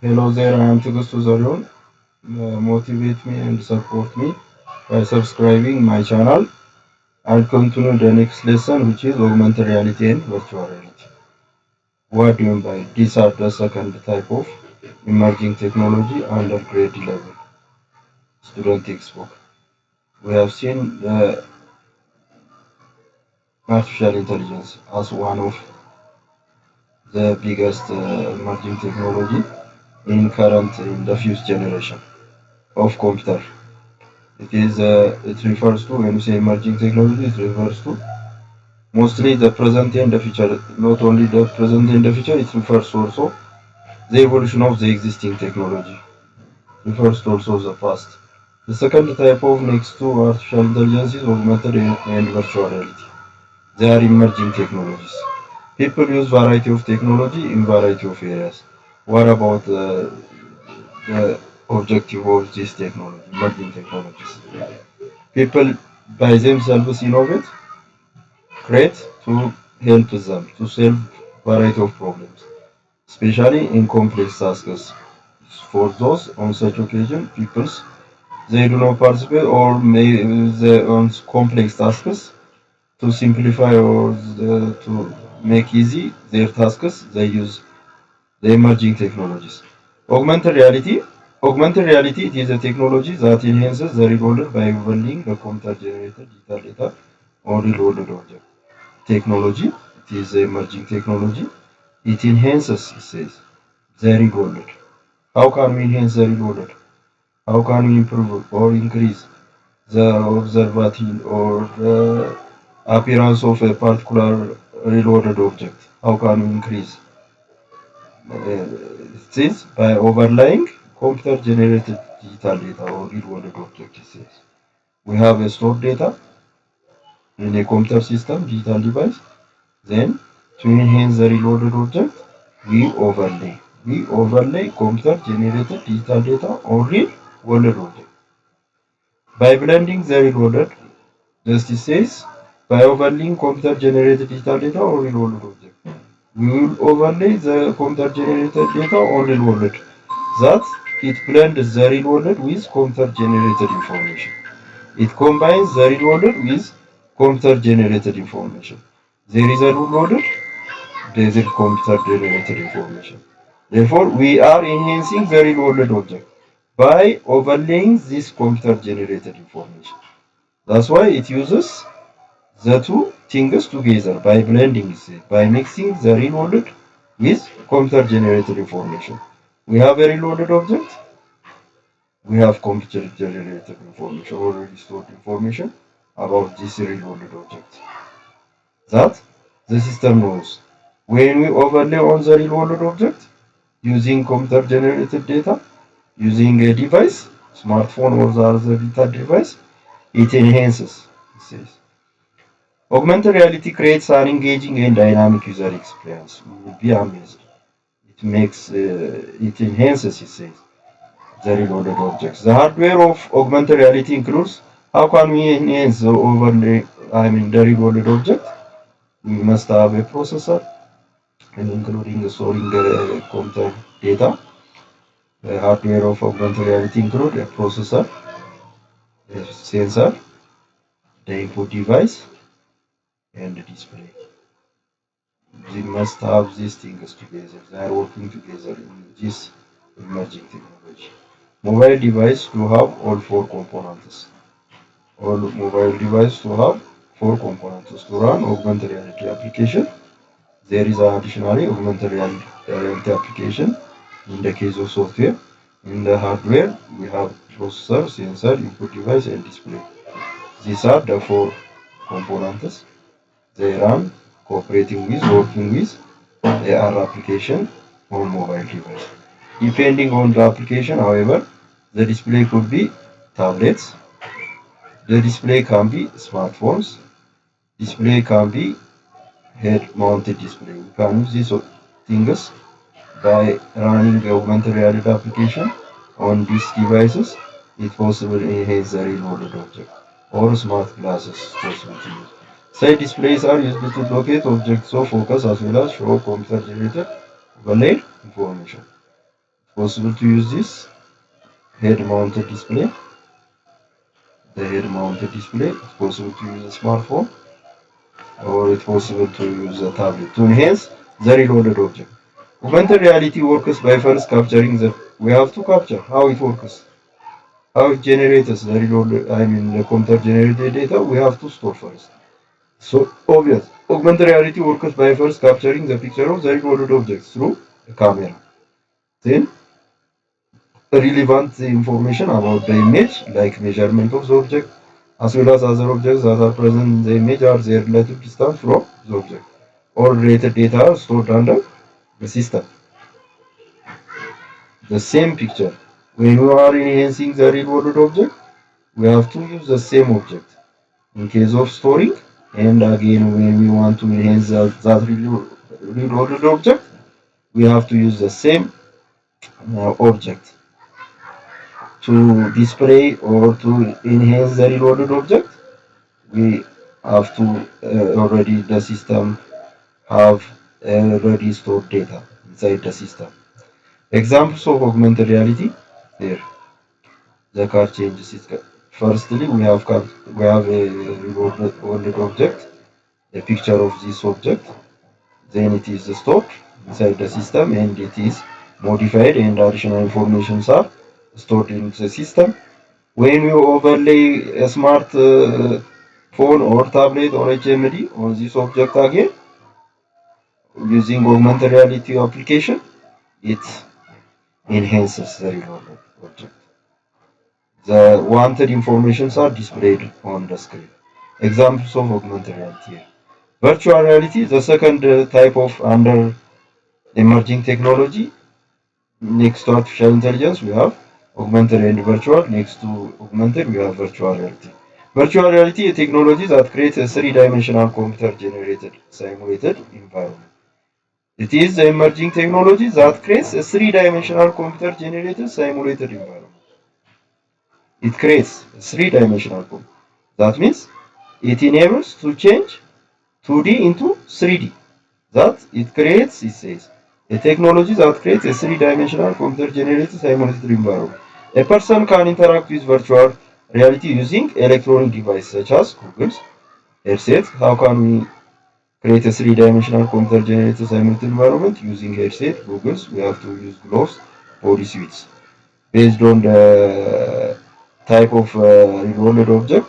Hello there, I am Tugustu Zarion. Motivate me and support me by subscribing my channel and continue the next lesson, which is augmented reality and virtual reality. What do you mean by these are the second type of emerging technology under grade 11 student textbook. We have seen the artificial intelligence as one of the biggest emerging technology in the fifth generation of computer. It refers to, when we say emerging technology, it refers to mostly the present and the future. Not only the present and the future, it refers also the evolution of the existing technology. It refers to also the past. The second type of next to artificial intelligence is augmented and virtual reality. They are emerging technologies. People use variety of technology in variety of areas. What about the objective of this technology, emerging technologies? People by themselves innovate, create to help them to solve variety of problems, especially in complex tasks. For those on such occasion, peoples they do not participate or may the on complex tasks to simplify or to make easy their tasks. They use the emerging technologies. Augmented reality. Augmented reality it is a technology that enhances the real world by overlaying the computer-generated digital data on real-world object. Technology, it is emerging technology. It enhances, it says, the real world. How can we enhance the real world? How can we improve or increase the observability or the appearance of a particular real world object? How can we increase? It is by overlaying computer generated digital data or real world object. It says we have a stored data in a computer system, digital device. Then to enhance the real world object, we overlay. We overlay computer generated digital data on real world object. By blending the real world, Justice says, by overlaying computer generated digital data on real world object. We will overlay the computer generated data on real world. That it blends the real world with computer generated information. It combines the real world with computer generated information. There is a real world, there is a computer generated information. Therefore, we are enhancing the real world object by overlaying this computer generated information. That's why it uses the two things together by blending it, by mixing the real world with computer generated information. We have a real world object, we have computer generated information, already stored information about this real world object. That the system knows. When we overlay on the real world object using computer generated data, using a device, smartphone or the other digital device, it enhances, it says. Augmented reality creates an engaging and dynamic user experience. You will be amazed. It enhances, it says, the reloaded objects. The hardware of augmented reality includes how can we enhance the the reloaded object? We must have a processor, and including storing the computer data. The hardware of augmented reality include a processor, a sensor, the input device, and the display. They must have these things together. They are working together in this emerging technology. Mobile device to have all four components. All mobile device to have four components to run augmented reality application. There is an additionally augmented reality application in the case of software. In the hardware, we have processor, sensor, input device, and display. These are the four components. They run cooperating with, working with AR application on mobile device. Depending on the application, however, the display could be tablets, the display can be smartphones, display can be head-mounted display. We can use these things by running the augmented reality application on these devices. It's possible to enhance the real-world object or smart glasses possible to use. Side displays are used to locate objects of focus as well as show computer-generated overlaid information. possible to use this head-mounted display. The head-mounted display, it's possible to use a smartphone, or it's possible to use a tablet to enhance the reloaded object. Augmented reality works by first capturing the. We have to capture how it works, how it generates the reloaded. I mean, the computer generated data. We have to store first. So obvious. Augmented reality works by first capturing the picture of the reloaded objects through a camera. Then relevant information about the image, like measurement of the object, as well as other objects that are present in the image or their relative distance from the object, or related data are stored under the system. The same picture. When we are enhancing the reloaded object, we have to use the same object. In case of storing, and again when we want to enhance that reloaded object, we have to use the same object to display or to enhance the reloaded object. We have to already the system have already stored data inside the system. Examples of augmented reality there. The car changes its car. Firstly, we have a reloaded object, a picture of this object. Then it is stored inside the system and it is modified and additional informations are stored in the system. When you overlay a smart phone or tablet or HMD on this object again, using augmented reality application, it enhances the reloaded object. The wanted informations are displayed on the screen. Examples of augmented reality. Virtual reality, the second type of under emerging technology. Next to artificial intelligence, we have augmented and virtual. Next to augmented, we have virtual reality. Virtual reality, a technology that creates a three-dimensional computer-generated simulated environment. It is the emerging technology that creates a three-dimensional computer-generated simulated environment. It creates a three-dimensional computer. That means it enables to change 2D into 3D. That it creates, it says, a technology that creates a three-dimensional computer-generated simulated environment. A person can interact with virtual reality using electronic devices such as Google's headset. How can we create a three-dimensional computer-generated simulated environment using headset, Google's? We have to use gloves, body suits. Based on the type of reloaded object,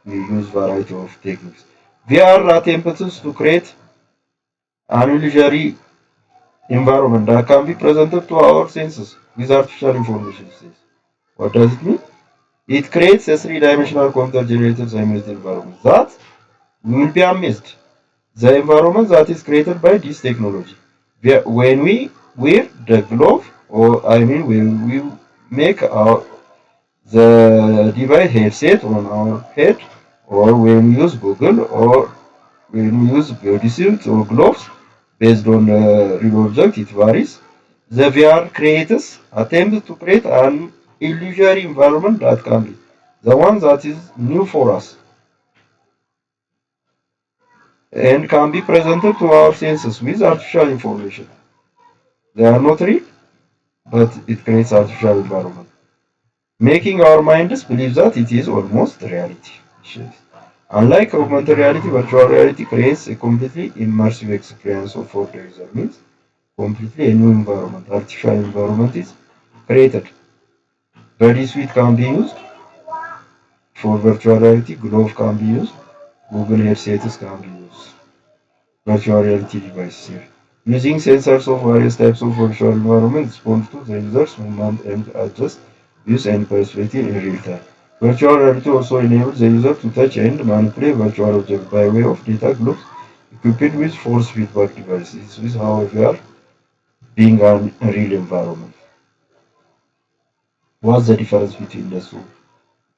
we use variety of techniques. VR attempts to create an illusory environment that can be presented to our senses with artificial information. What does it mean? It creates a three-dimensional computer-generated simulated environment that we will be amazed. The environment that is created by this technology. When we wear the glove, or I mean when we make the device headset on our head, or when we use Google, or when we use bodysuit or gloves, based on the real object, it varies. The VR creators attempt to create an illusory environment that can be the one that is new for us and can be presented to our senses with artificial information. They are not real, but it creates artificial environment, making our minds believe that it is almost reality. Unlike augmented reality, virtual reality creates a completely immersive experience for the user. Means completely a new environment, artificial environment is created. Body suite can be used for virtual reality, glove can be used, Google headsets can be used. Virtual reality devices here. Using sensors of various types of virtual environment respond to the user's movement and adjust views and perspective in real time. Virtual reality also enables the user to touch and manipulate virtual objects by way of data gloves equipped with force feedback devices. This is how we are being a real environment. What's the difference between the two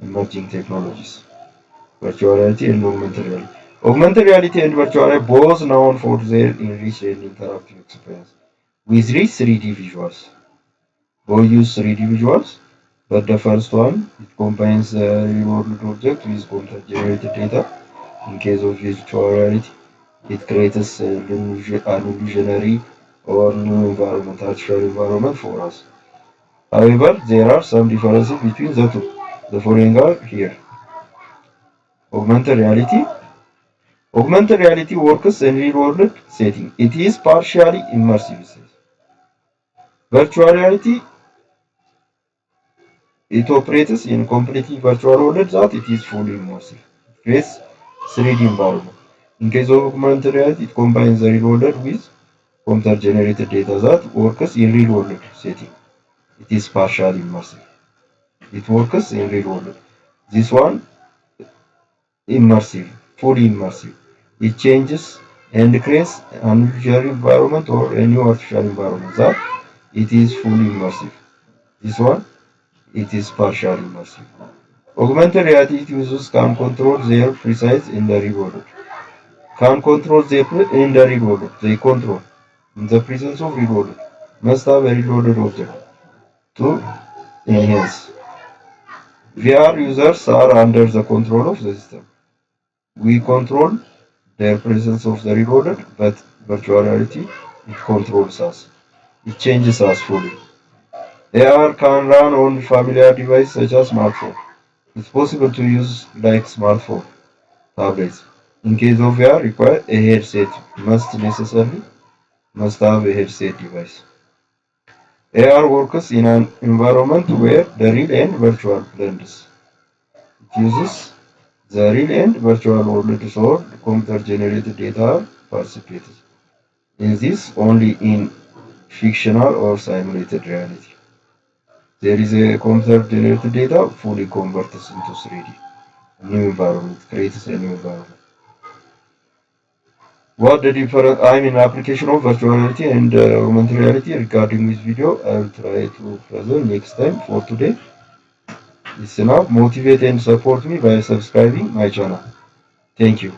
emerging technologies? Virtual reality and augmented reality. Augmented reality and virtual reality both known for their enriched and interactive experience with rich 3D visuals. Both use 3D visuals, but the first one it combines the real-world object with computer-generated data. In case of virtual reality, it creates an illusionary or new environment, artificial environment for us. However, there are some differences between the two. The following are here. Augmented reality. Augmented reality works in real-world setting. It is partially immersive. Virtual reality, it operates in completely virtual world that it is fully immersive. It creates 3D environment. In case of augmented reality, it combines the real world with computer-generated data that works in real-world setting. It is partially immersive. It works in real world. This one immersive, fully immersive. It changes and creates an virtual environment or a new artificial environment that it is fully immersive. This one, it is partially immersive. Augmented reality users can control their precise in the real world. Can control their in the real world. They control in the presence of real world. Must have a real world object to enhance. VR users are under the control of the system. We control their presence of the real world, but virtual reality, it controls us. It changes us fully. AR can run on familiar devices such as smartphone. It's possible to use like smartphone, tablets. In case of VR, require a headset. Must have a headset device. AR works in an environment where the real and virtual blends. It uses the real and virtual world so computer-generated data are participated in this only in fictional or simulated reality. There is a computer-generated data fully converts into 3D. New environment creates a new environment. What the different application of virtual reality and augmented reality regarding this video I will try to present next time. For today, it's enough. Motivate and support me by subscribing my channel. Thank you.